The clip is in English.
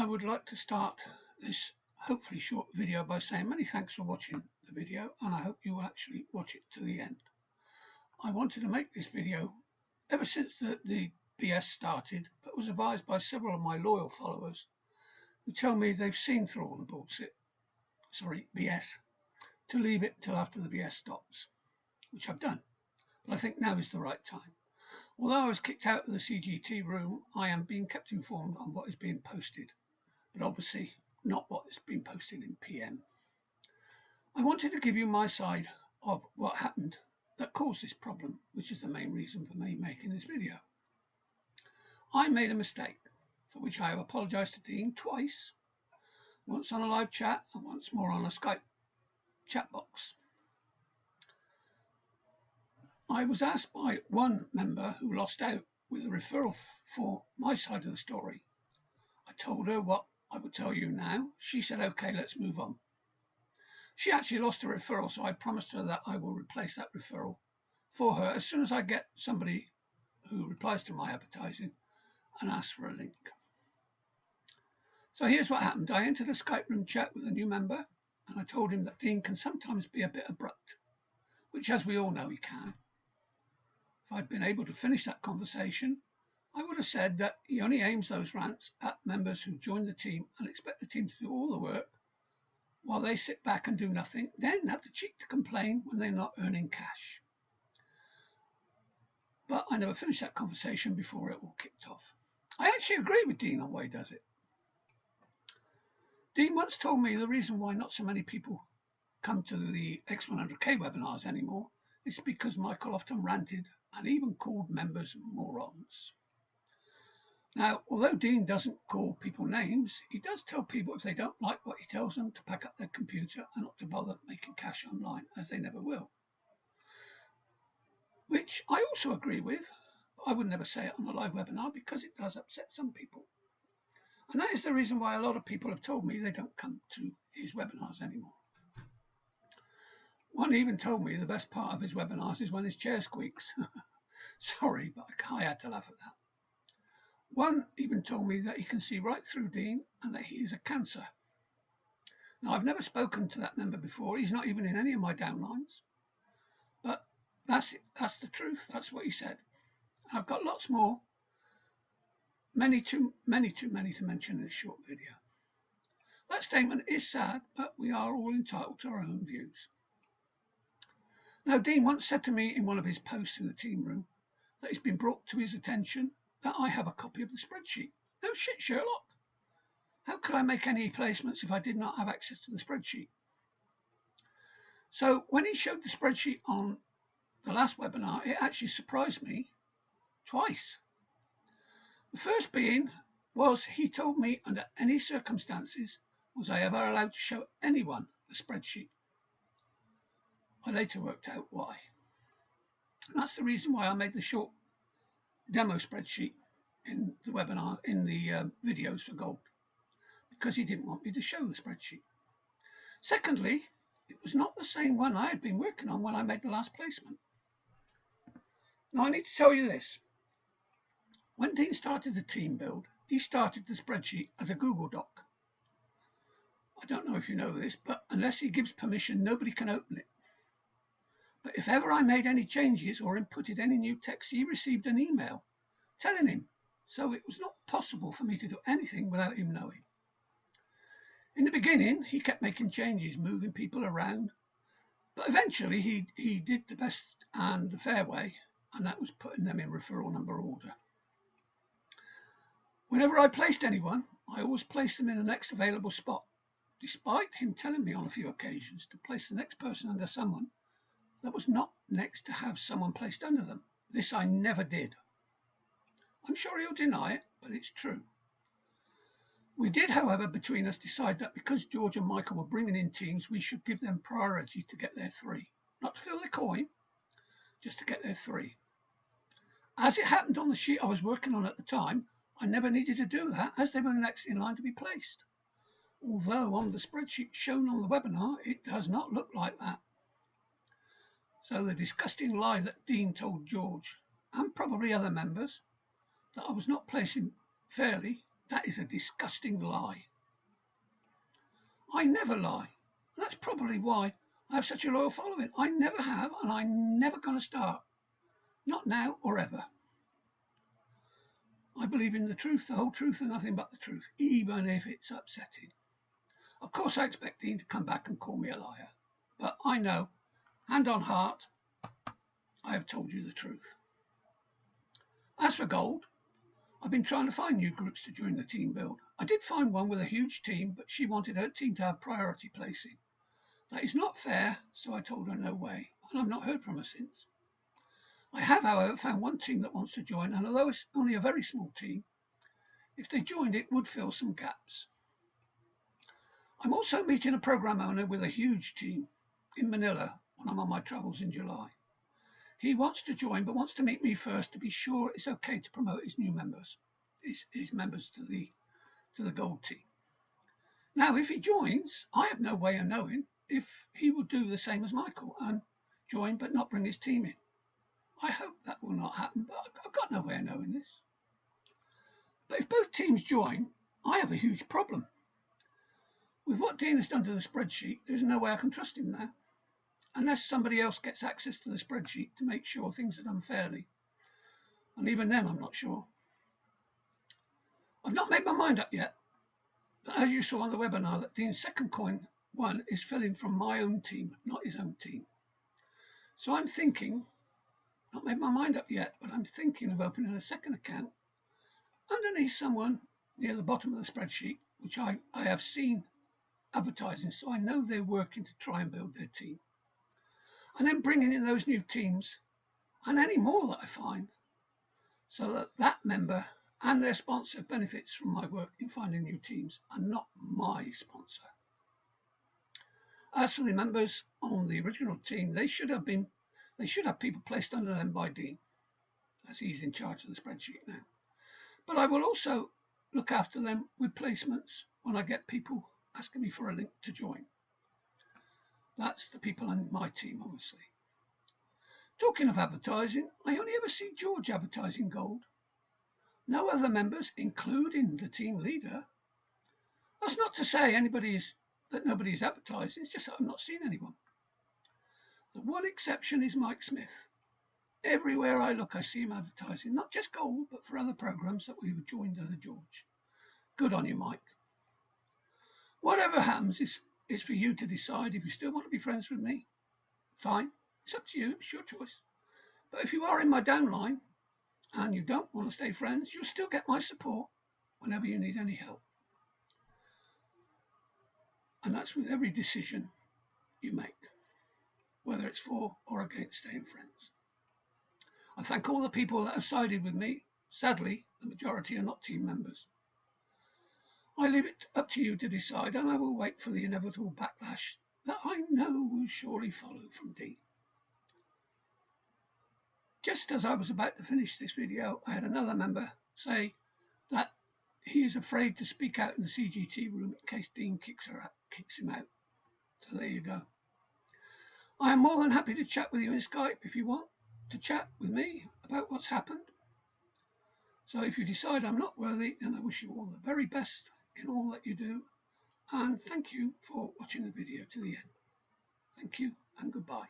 would like to start this hopefully short video by saying many thanks for watching the video, and I hope you will actually watch it to the end. I wanted to make this video ever since the BS started, but was advised by several of my loyal followers who tell me they've seen through all the BS, to leave it till after the BS stops, which I've done. But I think now is the right time. Although I was kicked out of the CGT room, I am being kept informed on what is being posted, but obviously not what is being posted in PM. I wanted to give you my side of what happened that caused this problem, which is the main reason for me making this video. I made a mistake, for which I have apologised to Dean twice, once on a live chat and once more on a Skype chat box. I was asked by one member who lost out with a referral for my side of the story. I told her what I would tell you now. She said, okay, let's move on. She actually lost a referral, so I promised her that I will replace that referral for her as soon as I get somebody who replies to my advertising and asks for a link. So here's what happened. I entered a Skype room chat with a new member, and I told him that Dean can sometimes be a bit abrupt, which, as we all know, he can. If I'd been able to finish that conversation, I would have said that he only aims those rants at members who join the team and expect the team to do all the work while they sit back and do nothing, then have the cheek to complain when they're not earning cash. But I never finished that conversation before it all kicked off. I actually agree with Dean on why he does it. Dean once told me the reason why not so many people come to the X100K webinars anymore is because Michael often ranted and even called members morons. Now, although Dean doesn't call people names, he does tell people if they don't like what he tells them to pack up their computer and not to bother making cash online, as they never will. Which I also agree with, but I would never say it on a live webinar because it does upset some people. And that is the reason why a lot of people have told me they don't come to his webinars anymore. One even told me the best part of his webinars is when his chair squeaks. Sorry, but I had to laugh at that. One even told me that he can see right through Dean and that he is a cancer. Now, I've never spoken to that member before. He's not even in any of my downlines. But that's it. That's the truth. That's what he said. I've got lots more. Many too many to mention in this short video. That statement is sad, but we are all entitled to our own views. Now, Dean once said to me in one of his posts in the team room that it's been brought to his attention that I have a copy of the spreadsheet. No shit, Sherlock. How could I make any placements if I did not have access to the spreadsheet? So when he showed the spreadsheet on the last webinar, it actually surprised me twice. The first being was he told me under any circumstances was I ever allowed to show anyone the spreadsheet. I later worked out why. And that's the reason why I made the short demo spreadsheet in the webinar, in the videos for gold, because he didn't want me to show the spreadsheet. Secondly, it was not the same one I had been working on when I made the last placement. Now I need to tell you this. When Dean started the team build, he started the spreadsheet as a Google Doc. I don't know if you know this, but unless he gives permission, nobody can open it. But if ever I made any changes or inputted any new text, he received an email telling him. So it was not possible for me to do anything without him knowing. In the beginning, he kept making changes, moving people around. But eventually he did the best and the fair way, and that was putting them in referral number order. Whenever I placed anyone, I always placed them in the next available spot, despite him telling me on a few occasions to place the next person under someone that was not next to have someone placed under them. This I never did. I'm sure he'll deny it, but it's true. We did, however, between us decide that because George and Michael were bringing in teams, we should give them priority to get their 3. Not to fill the coin, just to get their 3. As it happened on the sheet I was working on at the time, I never needed to do that as they were next in line to be placed. Although on the spreadsheet shown on the webinar, it does not look like that. So the disgusting lie that Dean told George, and probably other members, that I was not placing fairly That is a disgusting lie. I never lie. And that's probably why I have such a loyal following. I never have, and I'm never going to start. Not now or ever. I believe in the truth, the whole truth, and nothing but the truth, even if it's upsetting. Of course, I expect Dean to come back and call me a liar. But I know, hand on heart, I have told you the truth. As for gold, I've been trying to find new groups to join the team build. I did find one with a huge team, but she wanted her team to have priority placing. That is not fair, so I told her no way, and I've not heard from her since. I have, however, found one team that wants to join, and although it's only a very small team, if they joined it would fill some gaps. I'm also meeting a program owner with a huge team in Manila when I'm on my travels in July. He wants to join, but wants to meet me first to be sure it's okay to promote his new members, his members to the gold team. Now, if he joins, I have no way of knowing if he will do the same as Michael and join but not bring his team in. I hope that will not happen, but I've got no way of knowing this. But if both teams join, I have a huge problem. With what Dean has done to the spreadsheet, there's no way I can trust him now, unless somebody else gets access to the spreadsheet to make sure things are done fairly. And even then, I'm not sure. I've not made my mind up yet, but as you saw on the webinar, that Dean's second coin one is filling from my own team, not his own team. So I'm thinking, not made my mind up yet, but I'm thinking of opening a second account underneath someone near the bottom of the spreadsheet, which I have seen advertising, so I know they're working to try and build their team. And then bringing in those new teams and any more that I find, so that that member and their sponsor benefits from my work in finding new teams and not my sponsor. As for the members on the original team, they should have people placed under them by Dean, as he's in charge of the spreadsheet now. But I will also look after them with placements when I get people asking me for a link to join. That's the people on my team, obviously. Talking of advertising, I only ever see George advertising gold. No other members, including the team leader. That's not to say that nobody is advertising, it's just that I've not seen anyone. The one exception is Mike Smith. Everywhere I look, I see him advertising, not just gold, but for other programs that we've joined under George. Good on you, Mike. Whatever happens is for you to decide if you still want to be friends with me. Fine, it's up to you, it's your choice. But if you are in my downline and you don't want to stay friends, you'll still get my support whenever you need any help. And that's with every decision you make, whether it's for or against staying friends. I thank all the people that have sided with me. Sadly, the majority are not team members. I leave it up to you to decide, and I will wait for the inevitable backlash that I know will surely follow from Dean. Just as I was about to finish this video, I had another member say that he is afraid to speak out in the CGT room in case Dean kicks him out. So there you go. I am more than happy to chat with you in Skype if you want to chat with me about what's happened. So if you decide I'm not worthy, then I wish you all the very best in all that you do, and thank you for watching the video to the end. Thank you and goodbye.